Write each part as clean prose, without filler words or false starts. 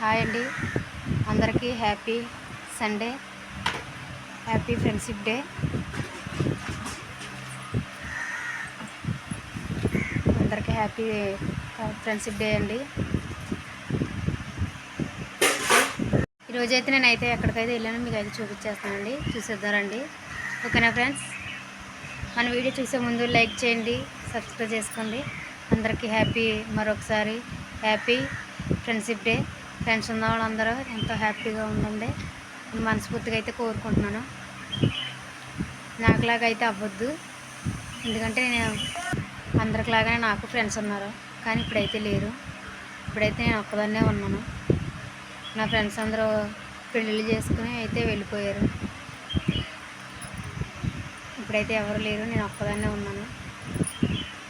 Hi అండి, అందరికీ happy Sunday, happy friendship day. అందరికీ హ్యాపీ ఫ్రెండ్షిప్ డే అండి. ఈరోజైతే నేనైతే ఎక్కడికైతే వెళ్ళానో మీకు అయితే చూపించేస్తానండి, చూసేద్దారండి. ఓకేనా ఫ్రెండ్స్? మన వీడియో చూసే ముందు లైక్ చేయండి, సబ్స్క్రైబ్ చేసుకోండి. అందరికీ మరొకసారి హ్యాపీ ఫ్రెండ్షిప్ డే. ఫ్రెండ్స్ ఉన్న వాళ్ళందరూ ఎంతో హ్యాపీగా ఉండండి మనస్ఫూర్తిగా అయితే కోరుకుంటున్నాను. నాకులాగా అయితే అవ్వద్దు, ఎందుకంటే నేను అందరిలాగానే నాకు ఫ్రెండ్స్ ఉన్నారు, కానీ ఇప్పుడైతే లేరు. ఇప్పుడైతే నేను ఒక్కదాన్నే ఉన్నాను. నా ఫ్రెండ్స్ అందరూ పెళ్ళిళ్ళు చేసుకుని అయితే వెళ్ళిపోయారు. ఇప్పుడైతే ఎవరు లేరు, నేను ఒక్కదాన్నే ఉన్నాను.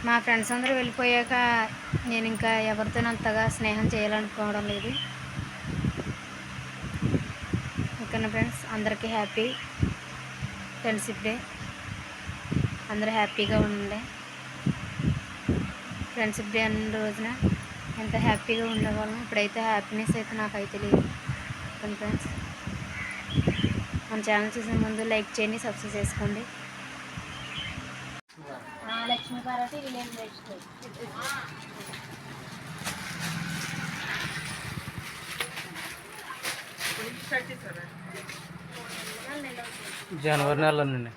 మా ఫ్రెండ్స్ అందరూ వెళ్ళిపోయాక నేను ఇంకా ఎవరితో అంతగా స్నేహం చేయాలనుకోవడం లేదు. ఓకేనా ఫ్రెండ్స్? అందరికీ హ్యాపీ ఫ్రెండ్షిప్ డే. అందరూ హ్యాపీగా ఉండండి. ఫ్రెండ్షిప్ డే అన్న రోజున ఎంత హ్యాపీగా ఉండేవాళ్ళం, ఇప్పుడైతే హ్యాపీనెస్ అయితే నాకైతే లేదు. ఓకే ఫ్రెండ్స్, మన ఛానల్ చూసే ముందు లైక్ చేయండి, సబ్స్క్రైబ్ చేసుకోండి. లక్ష్మీ పార్వతి విలేజ్ నెక్స్ట్ జనవరి నెలలోనండి.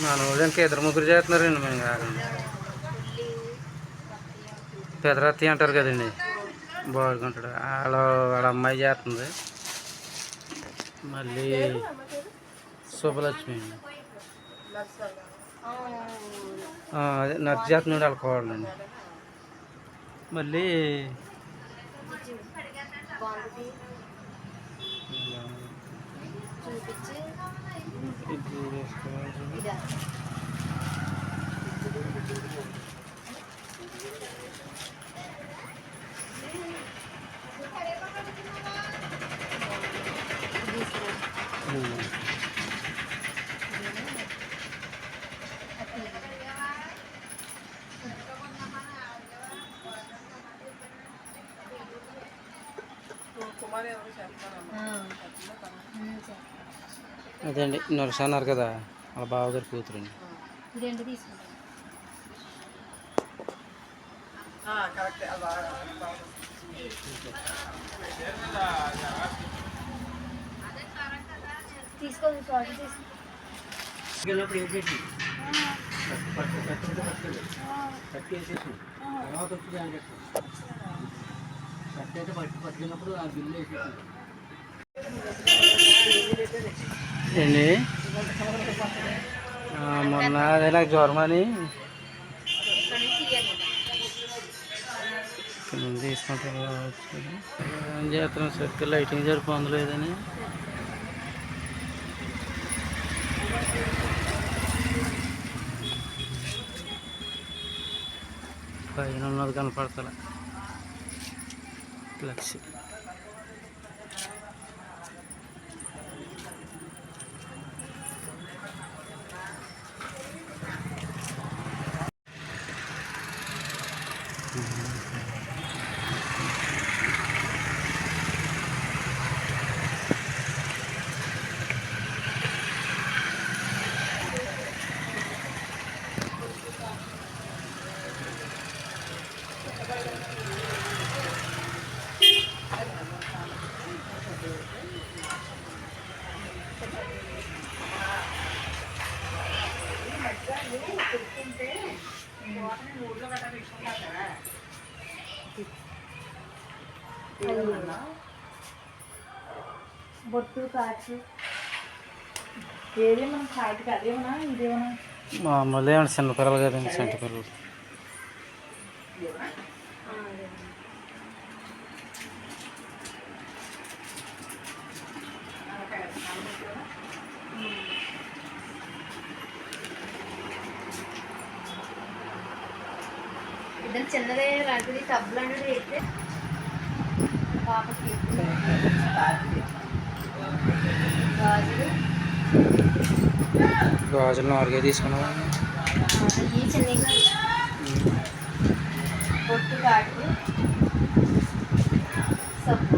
మన వాళ్ళు ఇంకా ఇద్దరు ముగ్గురు చేస్తున్నారండి. మేము కాదండి, పెదరత్తి అంటారు కదండి, బాగుంటాడు. వాళ్ళ అమ్మాయి చేస్తుంది. మళ్ళీ శుభలక్ష్మి అదే నర్సు చేస్తున్నాడు, వాళ్ళకోవాలండి. మళ్ళీ అదే అండి, నర్సు అన్నారు కదా, వాళ్ళ బావగారి కూతురండి. ఏంటి మొన్న అదే నాకు జ్వరం అని తీసుకుంటాను. ఏం చేస్తున్నాం, సరిగ్గా లైటింగ్ సరిపోంది లేదని. పైన ఉన్నది కనపడతలే ఫ్లెక్స్. బొట్టు కాచు ఏదేమన్నా కాటికి అదేమన్నా ఇదేమన్నా మామూలు ఏమన్నా చిన్నపిల్లలు కదండి, సంటి పిల్లలు. ఇద్దరు చిన్నదే లాంటిది టబ్బు లాంటిది అయితే పాపకి గాజులు గాజులు 4 తీసుకున్నావా? ఈ చిన్నగా పొట్టు కాటు సబ్బు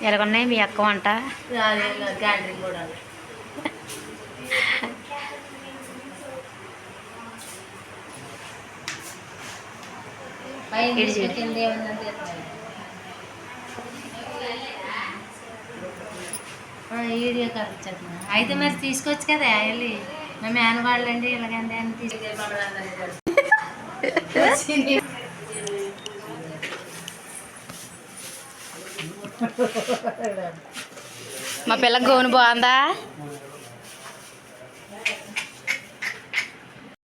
ఎలాగున్నాయి మీ అక్క వంట? క్యాంటీన్ కూడా ఇటు చూడు. కింద ఏముందంటే వీడియో కనిపించట్లేదు. అయితే మరి తీసుకోవచ్చు కదా వెళ్ళి మా మేనవాళ్ళండి ఇలాగండి అని తీసుకు మా పిల్లకి గోను బాగుందా?